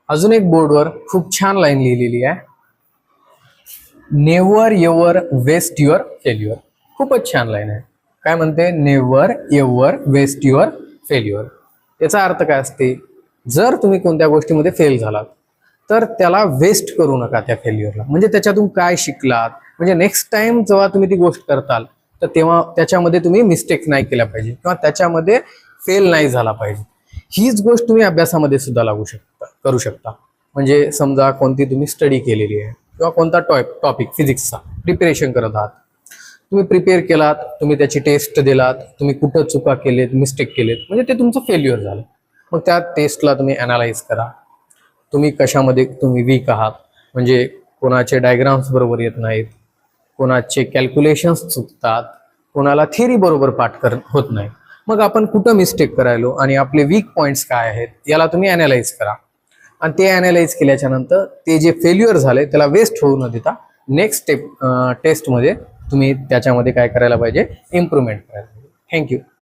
अजून एक बोर्डवर खूप छान लाईन लिहिलेली आहे, never ever waste your failure. खूपच छान लाईन आहे. काय म्हणते? Never ever waste your failure. याचा अर्थ काय असते? जर तुम्ही कोणत्या गोष्टीमध्ये फेल झालात तर त्याला वेस्ट करू नका त्या फेल्युअरला. म्हणजे त्याच्यातून काय शिकलात, म्हणजे नेक्स्ट टाइम जेव्हा तुम्ही ती गोष्ट करताल तर तेव्हा त्याच्यामध्ये तुम्ही मिस्टेक नाही केल्या पाहिजे किंवा त्याच्यामध्ये फेल नाही झाला पाहिजे. हीच गोष्ट तुम्ही अभ्यासामध्ये सुद्धा लागू शकता, करू शकता. म्हणजे समजा कोणती तुम्ही स्टडी केलेली आहे किंवा कोणता टॉपिक फिजिक्सचा प्रिपरेशन करत आहात, तुम्ही प्रिपेअर केलात, तुम्ही त्याची टेस्ट दिलात, तुम्ही कुठं चुका केलेत, मिस्टेक केलेत, म्हणजे ते तुमचं फेल्युअर झालं. मग त्या टेस्टला तुम्ही ॲनालाइज करा, तुम्ही कशामध्ये तुम्ही वीक आहात. म्हणजे कोणाचे डायग्राम्स बरोबर येत नाहीत, कोणाचे कॅल्क्युलेशन्स चुकतात, कोणाला थिअरी बरोबर पाठ होत नाही. मग आपण कुठं मिस्टेक करायलो आणि आपले वीक पॉईंट्स काय आहेत याला तुम्ही ॲनालाइज करा. आणि ते ॲनालाइज केल्याच्या नंतर ते जे फेल्युअर झाले त्याला वेस्ट होऊ न देता नेक्स्ट टेस्टमध्ये तुम्ही त्याच्यामध्ये काय करायला पाहिजे? इम्प्रूव्हमेंट करायला पाहिजे. थँक्यू.